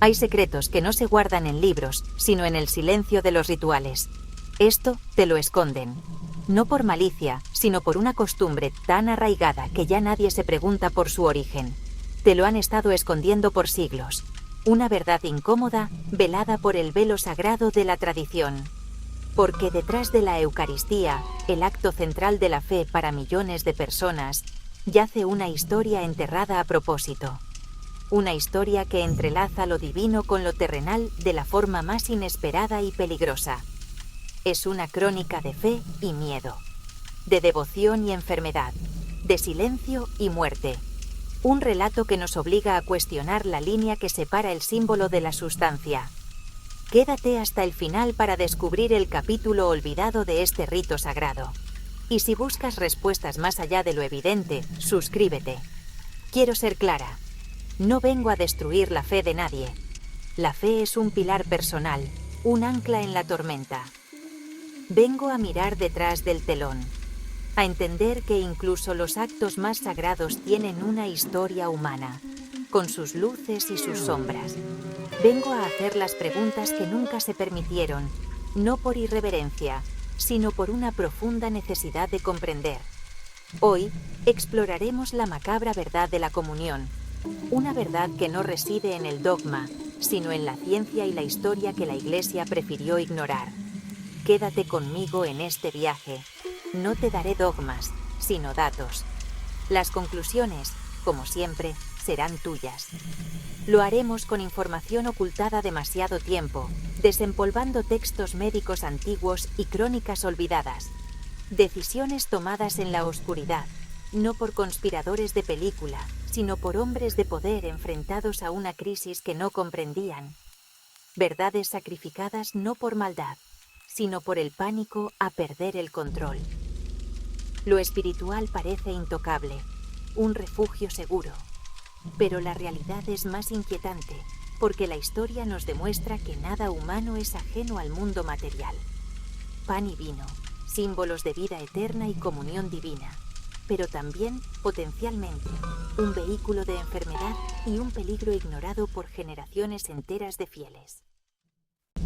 Hay secretos que no se guardan en libros, sino en el silencio de los rituales. Esto te lo esconden. No por malicia, sino por una costumbre tan arraigada que ya nadie se pregunta por su origen. Te lo han estado escondiendo por siglos. Una verdad incómoda, velada por el velo sagrado de la tradición. Porque detrás de la Eucaristía, el acto central de la fe para millones de personas, yace una historia enterrada a propósito. Una historia que entrelaza lo divino con lo terrenal de la forma más inesperada y peligrosa. Es una crónica de fe y miedo, de devoción y enfermedad, de silencio y muerte. Un relato que nos obliga a cuestionar la línea que separa el símbolo de la sustancia. Quédate hasta el final para descubrir el capítulo olvidado de este rito sagrado. Y si buscas respuestas más allá de lo evidente, suscríbete. Quiero ser clara. No vengo a destruir la fe de nadie. La fe es un pilar personal, un ancla en la tormenta. Vengo a mirar detrás del telón, a entender que incluso los actos más sagrados tienen una historia humana, con sus luces y sus sombras. Vengo a hacer las preguntas que nunca se permitieron, no por irreverencia, sino por una profunda necesidad de comprender. Hoy exploraremos la macabra verdad de la comunión, una verdad que no reside en el dogma, sino en la ciencia y la historia que la Iglesia prefirió ignorar. Quédate conmigo en este viaje. No te daré dogmas, sino datos. Las conclusiones, como siempre, serán tuyas. Lo haremos con información ocultada demasiado tiempo, desempolvando textos médicos antiguos y crónicas olvidadas. Decisiones tomadas en la oscuridad, no por conspiradores de película, sino por hombres de poder enfrentados a una crisis que no comprendían. Verdades sacrificadas no por maldad, sino por el pánico a perder el control. Lo espiritual parece intocable, un refugio seguro, pero la realidad es más inquietante, porque la historia nos demuestra que nada humano es ajeno al mundo material. Pan y vino, símbolos de vida eterna y comunión divina, pero también, potencialmente, un vehículo de enfermedad y un peligro ignorado por generaciones enteras de fieles.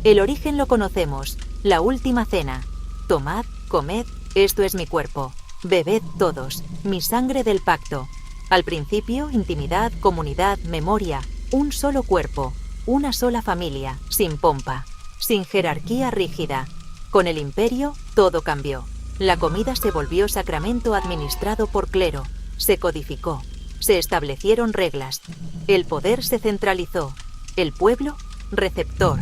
El origen lo conocemos, la última cena. Tomad, comed, esto es mi cuerpo. Bebed todos, mi sangre del pacto. Al principio, intimidad, comunidad, memoria, un solo cuerpo, una sola familia, sin pompa, sin jerarquía rígida. Con el imperio, todo cambió. La comida se volvió sacramento administrado por clero, se codificó, se establecieron reglas, el poder se centralizó, el pueblo, receptor.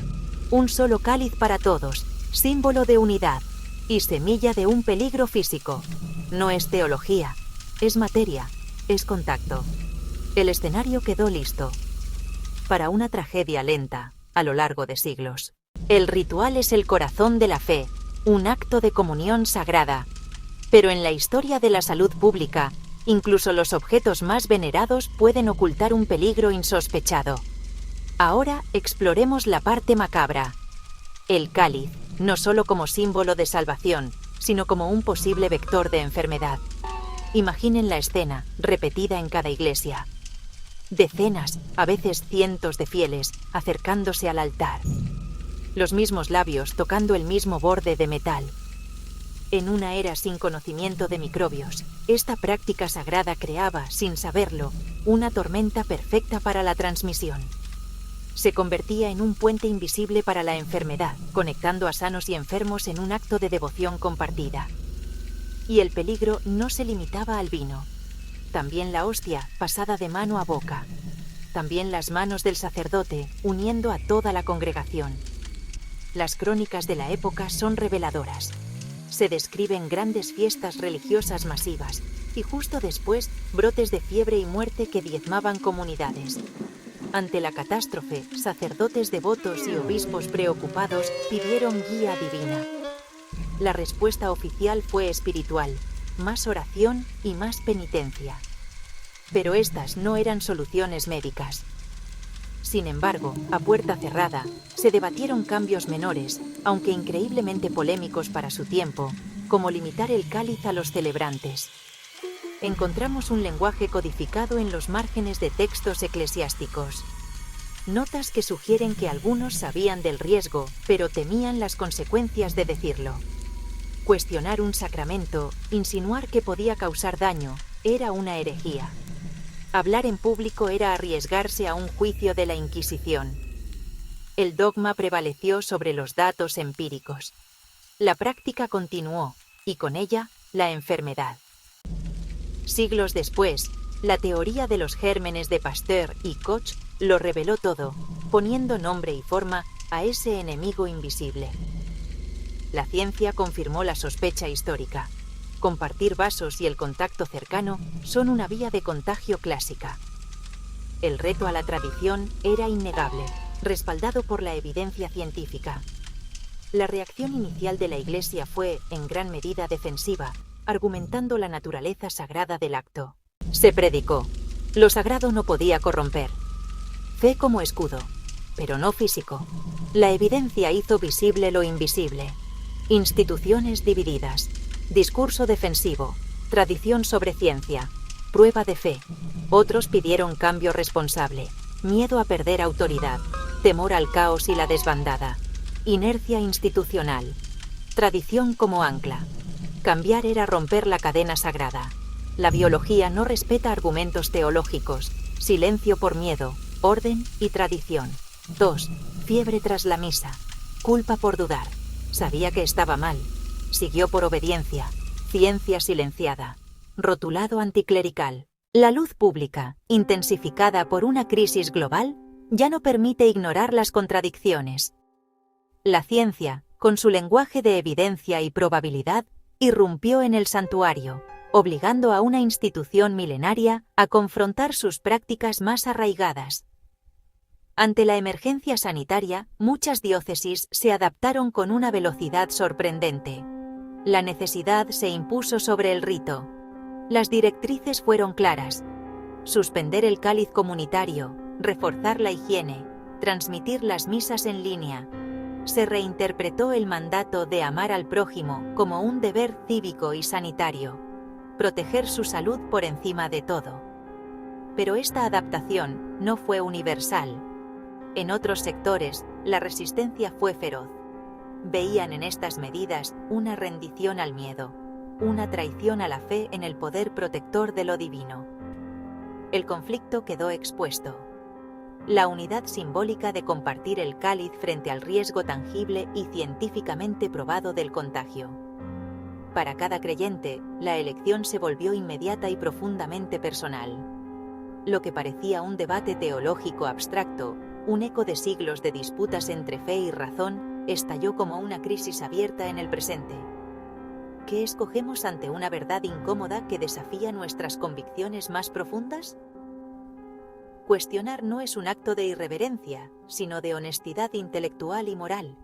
Un solo cáliz para todos, símbolo de unidad y semilla de un peligro físico. No es teología, es materia, es contacto. El escenario quedó listo para una tragedia lenta a lo largo de siglos. El ritual es el corazón de la fe, un acto de comunión sagrada. Pero en la historia de la salud pública, incluso los objetos más venerados pueden ocultar un peligro insospechado. Ahora exploremos la parte macabra. El cáliz, no solo como símbolo de salvación, sino como un posible vector de enfermedad. Imaginen la escena, repetida en cada iglesia. Decenas, a veces cientos de fieles, acercándose al altar. Los mismos labios tocando el mismo borde de metal. En una era sin conocimiento de microbios, esta práctica sagrada creaba, sin saberlo, una tormenta perfecta para la transmisión. Se convertía en un puente invisible para la enfermedad, conectando a sanos y enfermos en un acto de devoción compartida. Y el peligro no se limitaba al vino. También la hostia, pasada de mano a boca. También las manos del sacerdote, uniendo a toda la congregación. Las crónicas de la época son reveladoras. Se describen grandes fiestas religiosas masivas, y justo después, brotes de fiebre y muerte que diezmaban comunidades. Ante la catástrofe, sacerdotes devotos y obispos preocupados pidieron guía divina. La respuesta oficial fue espiritual, más oración y más penitencia. Pero estas no eran soluciones médicas. Sin embargo, a puerta cerrada, se debatieron cambios menores, aunque increíblemente polémicos para su tiempo, como limitar el cáliz a los celebrantes. Encontramos un lenguaje codificado en los márgenes de textos eclesiásticos. Notas que sugieren que algunos sabían del riesgo, pero temían las consecuencias de decirlo. Cuestionar un sacramento, insinuar que podía causar daño, era una herejía. Hablar en público era arriesgarse a un juicio de la Inquisición. El dogma prevaleció sobre los datos empíricos. La práctica continuó, y con ella, la enfermedad. Siglos después, la teoría de los gérmenes de Pasteur y Koch lo reveló todo, poniendo nombre y forma a ese enemigo invisible. La ciencia confirmó la sospecha histórica. Compartir vasos y el contacto cercano son una vía de contagio clásica. El reto a la tradición era innegable, respaldado por la evidencia científica. La reacción inicial de la Iglesia fue, en gran medida, defensiva, argumentando la naturaleza sagrada del acto. Se predicó: lo sagrado no podía corromper. Fe como escudo, pero no físico. La evidencia hizo visible lo invisible. Instituciones divididas, discurso defensivo, tradición sobre ciencia, prueba de fe. Otros pidieron cambio responsable, miedo a perder autoridad, temor al caos y la desbandada, inercia institucional, tradición como ancla. Cambiar era romper la cadena sagrada. La biología no respeta argumentos teológicos, silencio por miedo, orden y tradición. 2. Fiebre tras la misa, culpa por dudar. Sabía que estaba mal. Siguió por obediencia. Ciencia silenciada. Rotulado anticlerical. La luz pública, intensificada por una crisis global, ya no permite ignorar las contradicciones. La ciencia, con su lenguaje de evidencia y probabilidad, irrumpió en el santuario, obligando a una institución milenaria a confrontar sus prácticas más arraigadas. Ante la emergencia sanitaria, muchas diócesis se adaptaron con una velocidad sorprendente. La necesidad se impuso sobre el rito. Las directrices fueron claras: suspender el cáliz comunitario, reforzar la higiene, transmitir las misas en línea. Se reinterpretó el mandato de amar al prójimo como un deber cívico y sanitario, proteger su salud por encima de todo. Pero esta adaptación no fue universal. En otros sectores, la resistencia fue feroz. Veían en estas medidas una rendición al miedo, una traición a la fe en el poder protector de lo divino. El conflicto quedó expuesto. La unidad simbólica de compartir el cáliz frente al riesgo tangible y científicamente probado del contagio. Para cada creyente, la elección se volvió inmediata y profundamente personal. Lo que parecía un debate teológico abstracto, un eco de siglos de disputas entre fe y razón, estalló como una crisis abierta en el presente. ¿Qué escogemos ante una verdad incómoda que desafía nuestras convicciones más profundas? Cuestionar no es un acto de irreverencia, sino de honestidad intelectual y moral.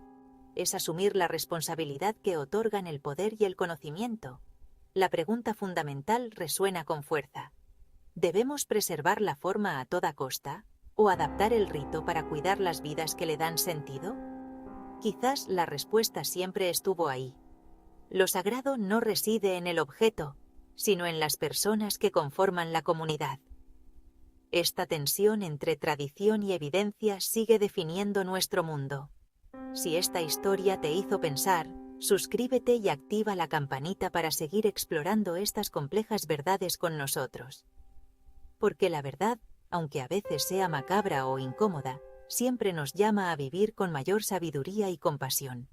Es asumir la responsabilidad que otorgan el poder y el conocimiento. La pregunta fundamental resuena con fuerza: ¿debemos preservar la forma a toda costa, o adaptar el rito para cuidar las vidas que le dan sentido? Quizás la respuesta siempre estuvo ahí. Lo sagrado no reside en el objeto, sino en las personas que conforman la comunidad. Esta tensión entre tradición y evidencia sigue definiendo nuestro mundo. Si esta historia te hizo pensar, suscríbete y activa la campanita para seguir explorando estas complejas verdades con nosotros. Porque la verdad, aunque a veces sea macabra o incómoda, siempre nos llama a vivir con mayor sabiduría y compasión.